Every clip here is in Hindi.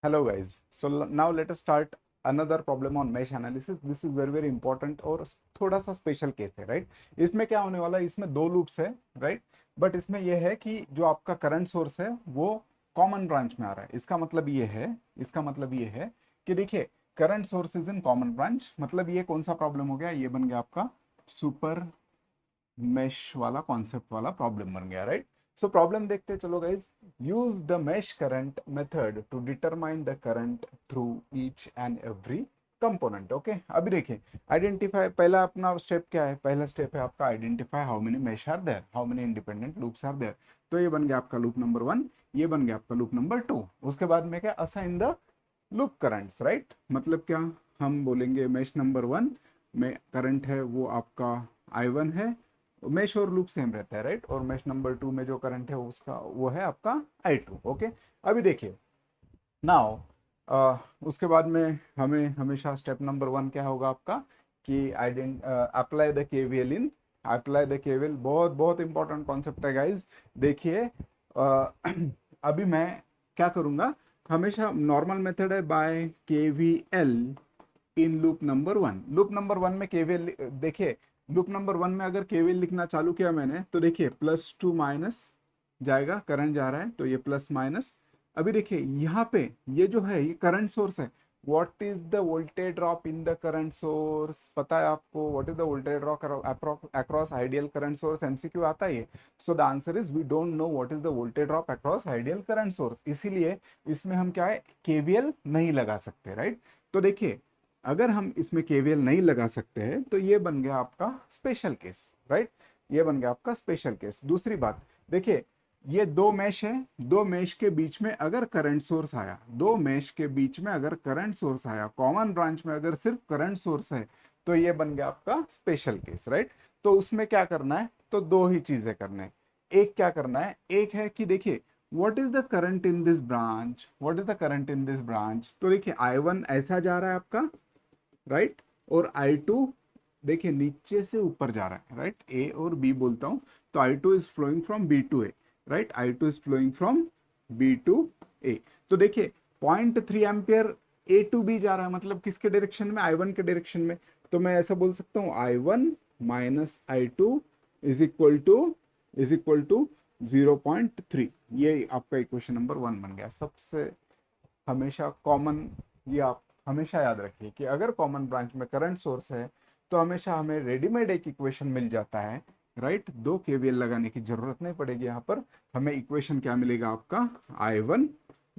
Hello guys. So now let us start another problem on mesh analysis. This is very important और थोड़ा सा स्पेशल केस है, राइट? इसमें क्या होने वाला है, इसमें दो लूप्स है, राइट? बट इसमें यह है कि जो आपका करंट सोर्स है वो कॉमन ब्रांच में आ रहा है। इसका मतलब ये है कि देखिए, current source is in common branch, मतलब ये कौन सा प्रॉब्लम हो गया, ये बन गया आपका सुपर मेश वाला कॉन्सेप्ट वाला प्रॉब्लम बन गया, राइट? सो प्रॉब्लम देखते हैं, चलो guys. Use the mesh current method to determine the current through each and every component. Okay, अभी देखिए, आइडेंटिफाई, पहला अपना स्टेप क्या है? पहला स्टेप है आपका identify how many mesh are there, how many independent loops are there. तो ये बन गया आपका लूप नंबर 1, ये बन गया आपका लूप नंबर 2। उसके बाद में क्या, assign the loop currents, right? मतलब क्या, हम बोलेंगे मेश नंबर 1 में करंट है वो आपका I1 है, मेश और लूप सेम रहता है, राइट? और मेश नंबर 2 में जो करंट है उसका वो है आपका I2। ओके, अभी देखिए, नाउ उसके बाद में हमें हमेशा स्टेप नंबर 1 क्या होगा आपका कि apply the KVL in, apply the KVL. बहुत बहुत इंपॉर्टेंट कॉन्सेप्ट है गाइज। देखिए, अभी मैं क्या करूंगा, हमेशा नॉर्मल मेथड है by KVL in loop number 1। Loop number 1 में केवीएल, देखिए, लूप नंबर 1 में अगर केवीएल लिखना चालू किया मैंने तो देखिए प्लस टू माइनस जाएगा, करंट जा रहा है तो ये प्लस माइनस। अभी देखिए यहाँ पे ये जो है ये करंट सोर्स है। What is the voltage drop in the current source, पता है आपको? What is the voltage drop across ideal current source? MCQ आता है ये। So the answer is we don't know what is the voltage drop across ideal current source, इसीलिए इसमें हम क्या है, केवीएल नहीं लगा सकते, राइट? तो देखिए, अगर हम इसमें केवीएल नहीं लगा सकते हैं तो ये बन गया आपका स्पेशल केस, राइट? ये बन गया आपका स्पेशल केस। दूसरी बात, देखिए, ये दो मेश है, दो मेश के बीच में अगर करंट सोर्स आया, दो मेश के बीच में अगर करंट सोर्स आया, कॉमन ब्रांच में अगर सिर्फ करंट सोर्स है, तो ये बन गया आपका स्पेशल केस, राइट? तो उसमें क्या करना है, तो दो ही चीजें करना है। एक क्या करना है, एक है कि देखिए what is the current in this branch, what is the current in this branch. तो देखिए I1 ऐसा जा रहा है आपका, राइट? और I2 देखिए नीचे से ऊपर जा रहा है, राइट? ए और बी बोलता हूं, तो I2 is flowing from B to A, right? I2 is flowing from B to A. तो देखिए 0.3 एम्पियर ए टू बी जा रहा है, मतलब किसके डायरेक्शन में? I1 के डायरेक्शन में। तो मैं ऐसा बोल सकता हूँ I1 minus I2 is equal to 0.3। ये आपका इक्वेशन नंबर 1 बन गया। सबसे हमेशा कॉमन, ये आप हमेशा याद रखिए कि अगर कॉमन ब्रांच में करंट सोर्स है तो हमेशा हमें रेडीमेड एक इक्वेशन मिल जाता है, राइट? दो केवीएल लगाने की जरूरत नहीं पड़ेगी। यहाँ पर हमें इक्वेशन क्या मिलेगा आपका, I1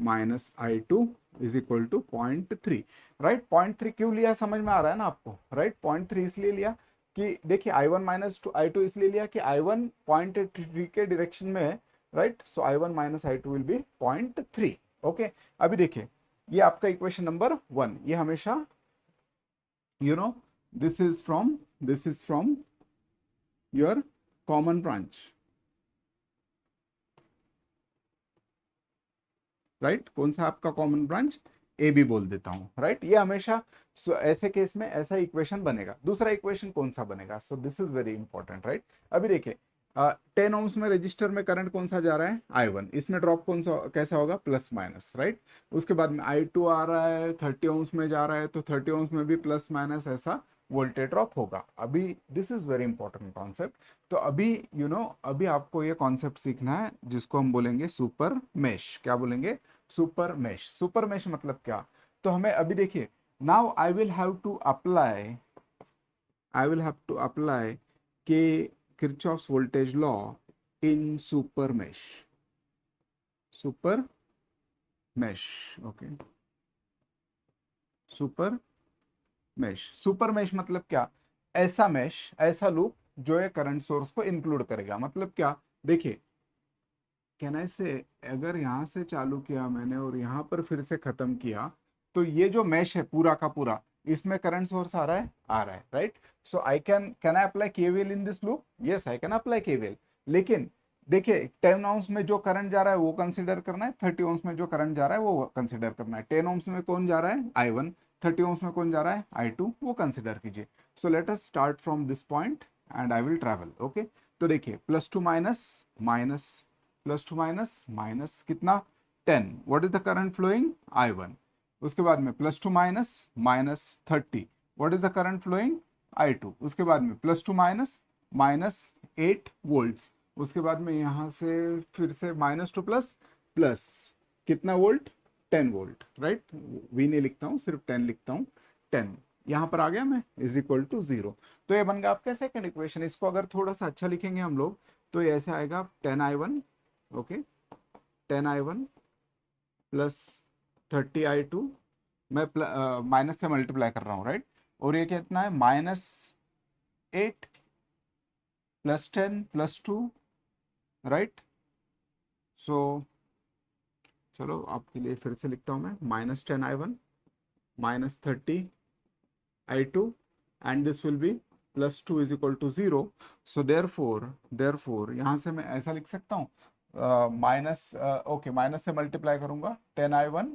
minus I2 is equal to 0.3, right? 0.3 क्यों लिया, समझ में आ रहा है ना आपको, राइट? 0.3 इसलिए लिया कि देखिए I1 माइनस I2 इसलिए लिया कि I1 0.3 के डायरेक्शन में है, right? So I1 minus I2 will be 0.3। Okay, अभी देखिए, ये आपका इक्वेशन नंबर 1, ये हमेशा you know this is from your common branch, right? कौन सा आपका कॉमन ब्रांच? ए बी बोल देता हूं, राइट? ये हमेशा ऐसे केस में ऐसा इक्वेशन बनेगा। दूसरा इक्वेशन कौन सा बनेगा? So this is very important, right? अभी देखिए, 10 ओम्स में रजिस्टर में करंट कौन सा जा रहा है? I1। इसमें ड्रॉप कौन सा कैसा होगा? Plus minus, right? उसके बाद में I2 आ रहा है, 30 ओम्स में जा रहा है, तो 30 ओम्स में भी प्लस माइनस ऐसा वोल्टेज ड्रॉप होगा। अभी this is very important concept. तो अभी अभी आपको ये कॉन्सेप्ट सीखना है जिसको हम बोलेंगे सुपर मेश। क्या बोलेंगे? Super mesh. सुपर मेश मतलब क्या? तो हमें अभी देखिए, now I will have to apply के Kirchhoff's voltage law in super mesh. Super mesh, okay, super mesh. Super mesh मतलब क्या? ऐसा मेश, ऐसा लूप जो ये करंट सोर्स को इंक्लूड करेगा। मतलब क्या, देखिए, कैन आई से, अगर यहाँ से चालू किया मैंने और यहाँ पर फिर से खत्म किया, तो ये जो मेश है पूरा का पूरा, इसमें करंट सोर्स आ रहा है, right? So I can I apply KVL in this loop? Yes, I can apply KVL. लेकिन देखिए 10 ओम्स में जो करंट जा रहा है वो कंसिडर करना है, 30 ओम्स में जो करंट जा रहा है वो कंसिडर करना है। 10 ओम्स में कौन जा रहा है? I1। 30 ओम्स में कौन जा रहा है? I2। वो कंसिडर कीजिए। So let us start from this point and I will travel. Okay, तो देखिए plus to minus minus, plus to minus minus कितना? 10, what is the current flowing I1। उसके बाद में plus to minus -30, what is the current flowing I2। उसके बाद में प्लस टू माइनस -8 वोल्ट्स। उसके बाद में यहाँ से फिर से माइनस टू प्लस प्लस कितना वोल्ट, 10 वोल्ट, राइट। वी नहीं लिखता हूँ, सिर्फ 10 लिखता हूँ। 10 यहाँ पर आ गया मैं, इज इक्वल टू 0। तो ये बन गया आपका सेकंड इक्वेशन। इसको अगर थोड़ा सा अच्छा लिखेंगे हम लोग तो ये ऐसे आएगा 10I1, okay, 10I1 plus 30I2, मैं माइनस से मल्टीप्लाई कर रहा हूँ, राइट। और ये कितना है, -8 प्लस 10 प्लस 2, राइट। सो चलो आपके लिए फिर से लिखता हूँ मैं, -10I1 -30I2 and this will be +2 is equal to 0। so therefore यहाँ से मैं ऐसा लिख सकता हूँ, माइनस ओके, माइनस से मल्टीप्लाई करूंगा 10I1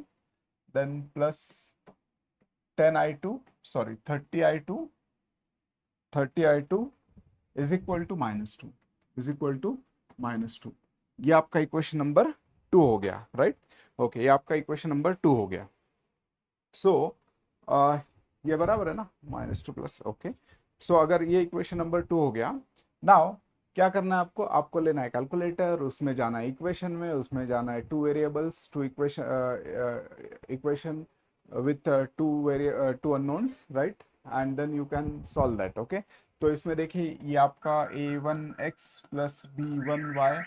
then plus 10I2, sorry 30I2 is equal to -2, is equal to -2। ये आपका इक्वेशन नंबर 2 हो गया, राइट। ओके, ये आपका इक्वेशन नंबर 2 हो गया। सो ये बराबर है ना, -2 प्लस, ओके। सो अगर ये इक्वेशन नंबर 2 हो गया, नाउ क्या करना है आपको, आपको लेना है कैलकुलेटर, उसमें जाना है इक्वेशन में, उसमें जाना है two variables, two equation with two unknowns, right, and then you can solve that, okay. तो इसमें देखिए ये आपका a1x plus b1y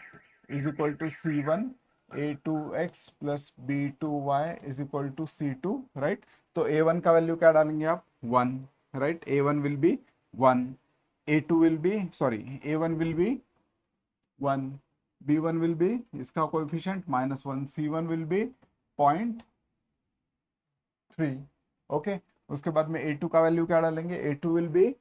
is equal to c1, a2x plus b2y is equal to c2, right. तो a1 का वैल्यू क्या डालेंगे आप, 1, right. a1 will be 1, a2 will be, sorry, a1 will be 1, b1 will be इसका coefficient -1, c1 will be 0.3, okay. उसके बाद में a2 का वैल्यू क्या डालेंगे, a2 will B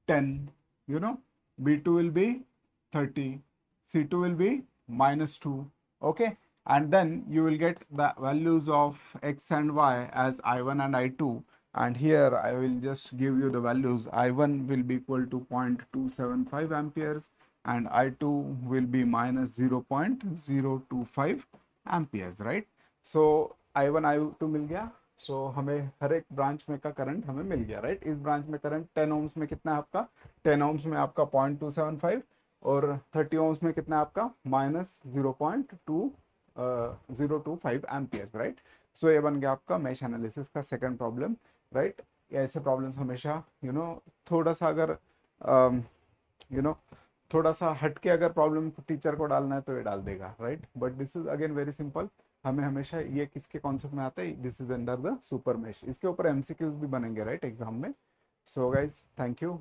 10, you know, b2 will be 30, c2 will be -2, okay, and then you will get the values of x and y as I1 and I2, and here I will just give you the values. I1 will be equal to 0.275 amperes and I2 will be -0.025 amperes, right। so I1 I2 मिल गया। हमें हर एक ब्रांच में का करंट हमें मिल गया, राइट। इस ब्रांच में करंट 10 ohms में कितना है आपका, 10 ohms में आपका 0.275, और 30 ohms में कितना है आपका, -0.2025 एम्पियर्स, राइट। सो ये बन गया आपका मैश एनालिसिस का सेकंड प्रॉब्लम, राइट। ऐसे प्रॉब्लम्स हमेशा थोड़ा सा अगर यू नो थोड़ा सा हटके अगर प्रॉब्लम टीचर को डालना है तो ये डाल देगा, right. But this is again very simple. हमें हमेशा ये किसके कॉन्सेप्ट में आता है, this is under the super mesh. इसके ऊपर एमसीक्यूज भी बनेंगे, राइट, एग्जाम में। So guys, thank you.